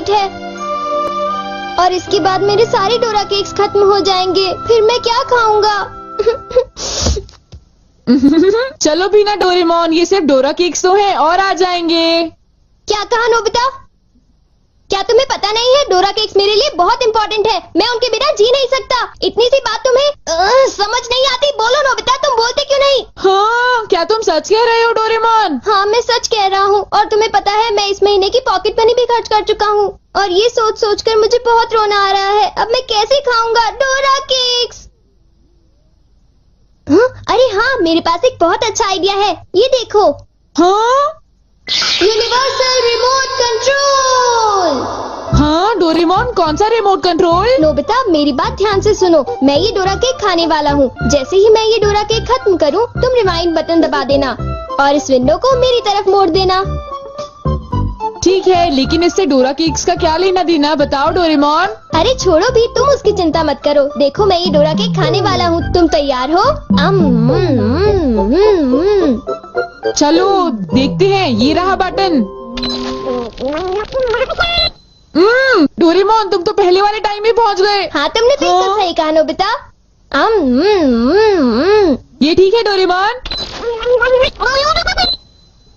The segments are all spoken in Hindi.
डेट है और इसके बाद मेरे सारे डोरा केक्स खत्म हो जाएंगे। फिर मैं क्या खाऊंगा? चलो भी ना डोरेमोन, ये सिर्फ डोरा केक्स तो हैं और आ जाएंगे। क्या कहा नोबिता? क्या तुम्हें पता नहीं है डोरा केक्स मेरे लिए बहुत इम्पोर्टेंट है। मैं उनके बिना जी नहीं सकता। इतनी सी बात तुम्हें समझ नहीं आती? बोलो नोबिता, तुम बोलते क्यों नहीं? हाँ, क्या तुम सच कह रहे हो डोरेमोन? हाँ, मैं सच कह रहा हूँ। और तुम्हें पता है मैं इस महीने की पॉकेट मनी भी खर्च कर चुका हूँ और ये सोच सोच कर मुझे बहुत रोना आ रहा है। अब मैं कैसे खाऊंगा डोरा केक्स? अरे हाँ, मेरे पास एक बहुत अच्छा आइडिया है। ये देखो। हाँ, यूनिवर्सल रिमोट कंट्रोल। हाँ डोरेमोन, कौन सा रिमोट कंट्रोल? नोबिता, मेरी बात ध्यान से सुनो। मैं ये डोरा केक खाने वाला हूँ। जैसे ही मैं ये डोरा केक खत्म करूँ, तुम रिवाइंड बटन दबा देना और इस विंडो को मेरी तरफ मोड़ देना। ठीक है, लेकिन इससे डोरा केक्स का क्या लेना देना, बताओ डोरेमोन। अरे छोड़ो भी, तुम उसकी चिंता मत करो। देखो, मैं ये डोरा केक खाने वाला हूँ। तुम तैयार हो? चलो देखते हैं, ये रहा बटन। डोरेमोन, तुम तो पहले वाले टाइम में पहुँच गए। हाँ, तुमने बिल्कुल सही कहा नोबिता। ये ठीक है डोरेमोन।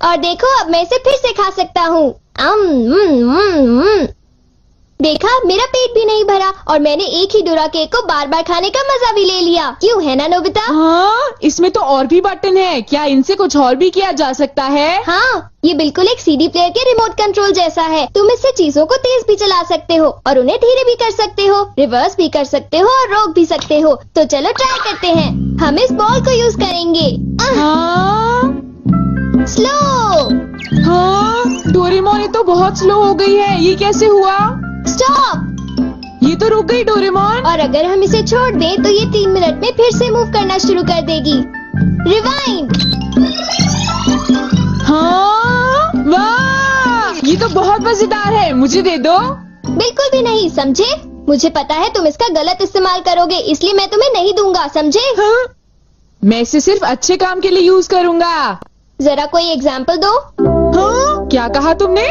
और देखो, अब मैं इसे फिर से खा सकता हूँ। देखा, मेरा पेट भी नहीं भरा और मैंने एक ही डोरा केक को बार बार खाने का मजा भी ले लिया। क्यों, है ना नोबिता? हाँ, इसमें तो और भी बटन है। क्या इनसे कुछ और भी किया जा सकता है? हाँ, ये बिल्कुल एक सीडी प्लेयर के रिमोट कंट्रोल जैसा है। तुम इससे चीजों को तेज भी चला सकते हो और उन्हें धीरे भी कर सकते हो, रिवर्स भी कर सकते हो और रोक भी सकते हो। तो चलो ट्राई करते हैं। हम इस बॉल को यूज करेंगे। हाँ, स्लो। हाँ डोरेमोन, ये तो बहुत स्लो हो गई है। ये कैसे हुआ? स्टॉप। ये तो रुक गई डोरेमोन। और अगर हम इसे छोड़ दें तो ये 3 मिनट में फिर से मूव करना शुरू कर देगी। रिवाइंड। हाँ, वाह, ये तो बहुत मजेदार है। मुझे दे दो। बिल्कुल भी नहीं, समझे? मुझे पता है तुम इसका गलत इस्तेमाल करोगे, इसलिए मैं तुम्हें नहीं दूंगा, समझे? हाँ? मैं इसे सिर्फ अच्छे काम के लिए यूज करूँगा। जरा कोई एग्जाम्पल दो। हाँ? क्या कहा तुमने?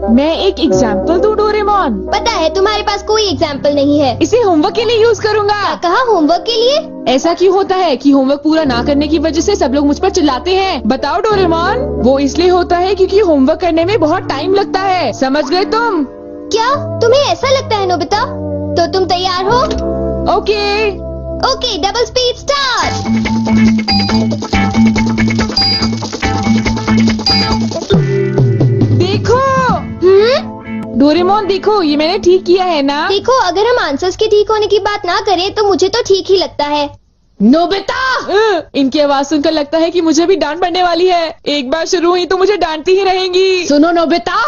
मैं एक एग्जाम्पल दूं डोरेमोन? पता है तुम्हारे पास कोई एग्जाम्पल नहीं है। इसे होमवर्क के लिए यूज करूँगा। क्या कहा, होमवर्क के लिए? ऐसा क्यों होता है कि होमवर्क पूरा ना करने की वजह से सब लोग मुझ पर चिल्लाते हैं? बताओ डोरेमोन। वो इसलिए होता है क्योंकि होमवर्क करने में बहुत टाइम लगता है। समझ गए तुम? क्या तुम्हें ऐसा लगता है नोबिता? तो तुम तैयार हो? Okay. Okay, double speed start. देखो डोरेमोन, देखो ये मैंने ठीक किया है ना? देखो, अगर हम आंसर्स के ठीक होने की बात ना करें तो मुझे तो ठीक ही लगता है। नोबिता, इनकी आवाज सुनकर लगता है कि मुझे भी डांट पड़ने वाली है। एक बार शुरू हुई तो मुझे डांटती ही रहेंगी। सुनो नोबिता,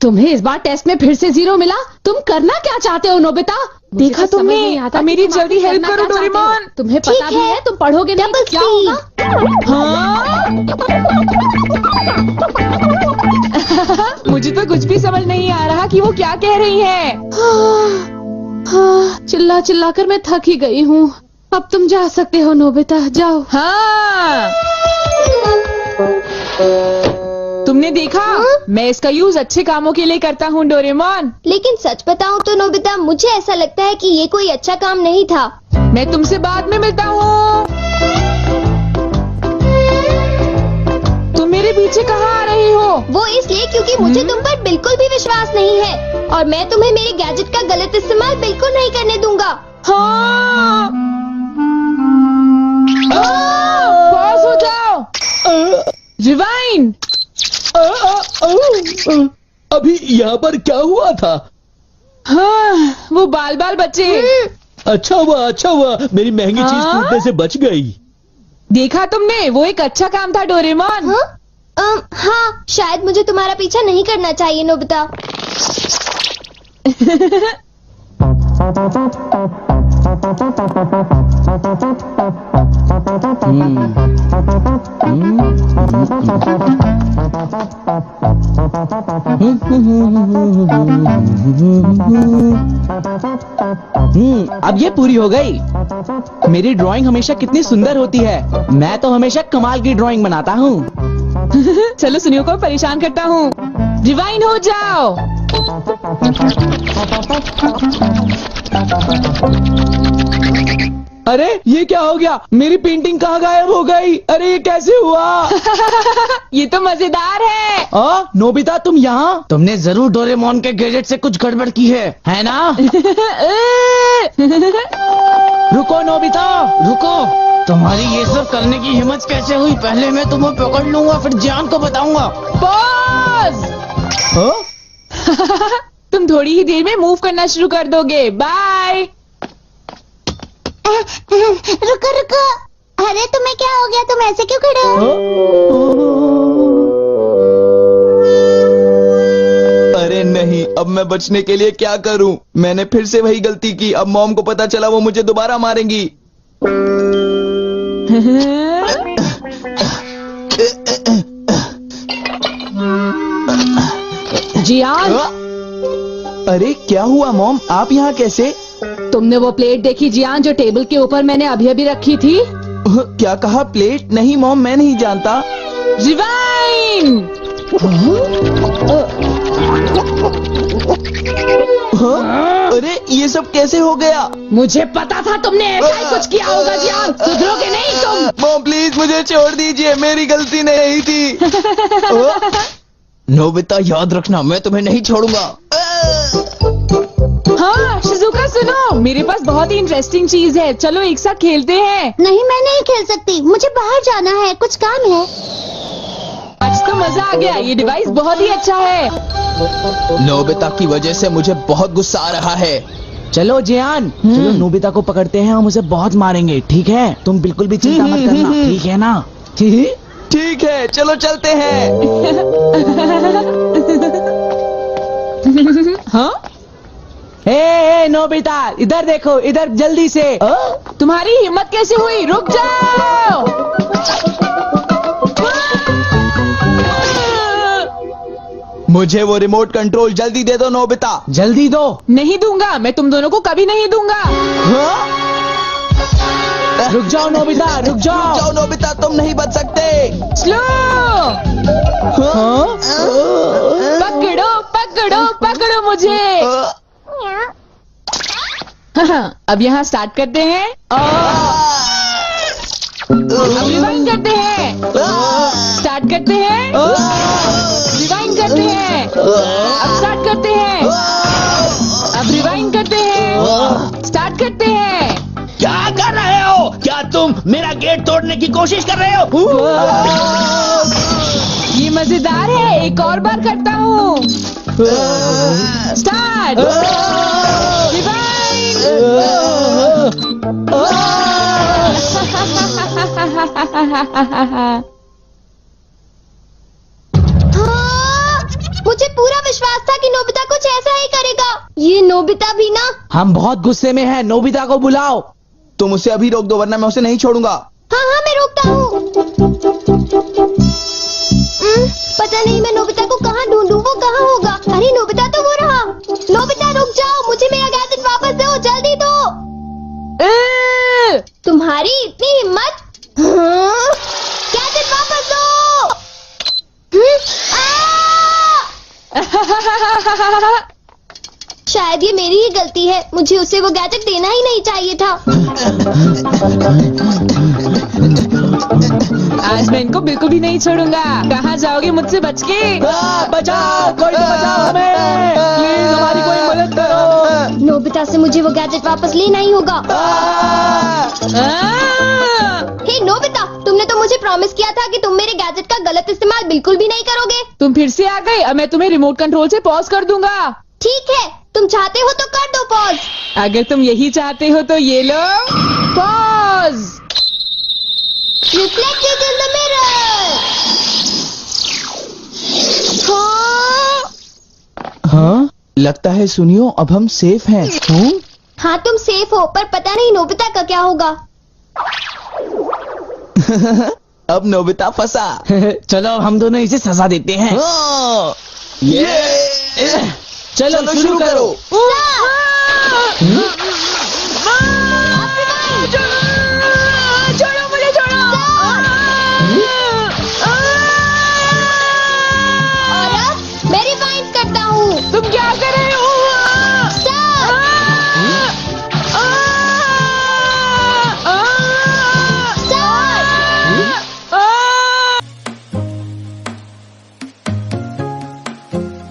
तुम्हें इस बार टेस्ट में फिर से 0 मिला। तुम करना क्या चाहते हो नोबिता? देखा तुमने? अब मेरी जल्दी हेल्प करो डोरेमोन। तुम्हें पता भी है तुम पढ़ोगे नहीं तो क्या होगा? हाँ? मुझे तो कुछ भी समझ नहीं आ रहा कि वो क्या कह रही है। चिल्ला चिल्ला कर मैं थक ही गई हूँ। अब तुम जा सकते हो नोबिता, जाओ। हाँ, तुमने देखा? मैं इसका यूज अच्छे कामों के लिए करता हूँ डोरेमोन। लेकिन सच बताऊँ तो नोबिता, मुझे ऐसा लगता है कि ये कोई अच्छा काम नहीं था। मैं तुमसे बाद में मिलता हूँ। तुम मेरे पीछे कहाँ आ रही हो? वो इसलिए क्योंकि मुझे तुम पर बिल्कुल भी विश्वास नहीं है और मैं तुम्हें मेरे गैजेट का गलत इस्तेमाल बिल्कुल नहीं करने दूंगा। हाँ, पॉज हो जाओ। रिवाइंड। अभी यहाँ पर क्या हुआ था? हाँ, वो बाल बाल बच्चे। अच्छा हुआ, मेरी महंगी चीज टूटने से बच गई। देखा तुमने? वो एक अच्छा काम था डोरेमोन। हाँ, शायद मुझे तुम्हारा पीछा नहीं करना चाहिए नोबिता। अब ये पूरी हो गई। मेरी ड्राइंग हमेशा कितनी सुंदर होती है। मैं तो हमेशा कमाल की ड्राइंग बनाता हूँ। चलो सुनियो को परेशान करता हूँ। रिवाइंड हो जाओ। अरे ये क्या हो गया? मेरी पेंटिंग कहाँ गायब हो गई? अरे ये कैसे हुआ? ये तो मजेदार है। नोबिता तुम यहाँ? तुमने जरूर डोरेमोन के गैजेट से कुछ गड़बड़ की है ना? रुको नोबिता, रुको। तुम्हारी ये सब करने की हिम्मत कैसे हुई? पहले मैं तुम्हें पकड़ लूंगा, फिर जान को बताऊंगा। पॉज। तुम थोड़ी ही देर में मूव करना शुरू कर दोगे। बाय। रुको रुको, अरे तुम्हें क्या हो गया? तुम ऐसे क्यों खड़े हो? अरे नहीं, अब मैं बचने के लिए क्या करूं? मैंने फिर से वही गलती की। अब मॉम को पता चला, वो मुझे दोबारा मारेंगी। जियान, अरे क्या हुआ मॉम? आप यहाँ कैसे? तुमने वो प्लेट देखी जियान जो टेबल के ऊपर मैंने अभी अभी रखी थी? क्या कहा? प्लेट? नहीं मॉम, मैं नहीं जानता। रिवाइंड। अरे ये सब कैसे हो गया? मुझे पता था तुमने ऐसा ही कुछ किया होगा जियान। सुधरोगे नहीं तुम। मॉम प्लीज मुझे छोड़ दीजिए, मेरी गलती नहीं थी। नोबिता याद रखना, मैं तुम्हें नहीं छोड़ूंगा। हाँ शिजुका सुनो, मेरे पास बहुत ही इंटरेस्टिंग चीज है। चलो एक साथ खेलते हैं। नहीं, मैं नहीं खेल सकती, मुझे बाहर जाना है, कुछ काम है। आज तो मजा आ गया, ये डिवाइस बहुत ही अच्छा है। नोबिता की वजह से मुझे बहुत गुस्सा आ रहा है। चलो जियान, चलो नोबिता को पकड़ते हैं, हम उसे बहुत मारेंगे। ठीक है? तुम बिल्कुल भी चिंता मत करना, ठीक है ना? ठीक है, चलो चलते हैं। हाँ? ए नोबिता, इधर देखो, इधर जल्दी से। तुम्हारी हिम्मत कैसे हुई? रुक जाओ। मुझे वो रिमोट कंट्रोल जल्दी दे दो नोबिता। जल्दी दो। नहीं दूंगा, मैं तुम दोनों को कभी नहीं दूंगा। रुक जाओ नोबिता, रुक जाओ। जाओ नोबिता, तुम नहीं बच सकते। स्लो। पकड़ो पकड़ो पकड़ो मुझे। अब यहाँ स्टार्ट करते हैं अब रिवाइंड करते हैं। स्टार्ट करते हैं, रिवाइंड करते हैं, अब स्टार्ट करते हैं, अब रिवाइंड करते हैं, स्टार्ट करते हैं। क्या कर रहे हो? क्या तुम मेरा गेट तोड़ने की कोशिश कर रहे हो? ये मजेदार है, एक और बार करता हूँ। Start, rewind. मुझे पूरा विश्वास था कि नोबिता कुछ ऐसा ही करेगा। ये नोबिता भी ना। हम बहुत गुस्से में हैं, नोबिता को बुलाओ। तुम उसे अभी रोक दो, वरना मैं उसे नहीं छोड़ूंगा। हाँ हाँ, मैं रोकता हूँ। पता नहीं मैं नोबिता को कहाँ ढूंढूं, वो कहाँ होगा? अरे नोबिता तो वो रहा। नोबिता रुक जाओ, मुझे मेरा गैजेट वापस दो, जल्दी दो। तुम्हारी इतनी हिम्मत? गैजेट वापस दो। शायद ये मेरी ही गलती है, मुझे उसे वो गैजेट देना ही नहीं चाहिए था। आज मैं इनको बिल्कुल भी नहीं छोड़ूंगा। कहाँ जाओगे मुझसे बच के? बचाओ, कोई तो बचाओ हमें, प्लीज हमारी कोई मदद करो। नोबिता से मुझे वो गैजेट वापस लेना ही होगा। हे नोबिता, तुमने तो मुझे प्रॉमिस किया था कि तुम मेरे गैजेट का गलत इस्तेमाल बिल्कुल भी नहीं करोगे। तुम फिर से आ गए, अब मैं तुम्हें रिमोट कंट्रोल से पॉज कर दूंगा। ठीक है, तुम चाहते हो तो कर दो पॉज। अगर तुम यही चाहते हो तो ये लो pause. Reflected in the mirror. हाँ, लगता है सुनियो, अब हम सेफ हैं। हाँ तुम सेफ हो, पर पता नहीं नोबिता का क्या होगा। अब नोबिता फंसा। चलो हम दोनों इसे सजा देते हैं। ये चलो शुरू करो।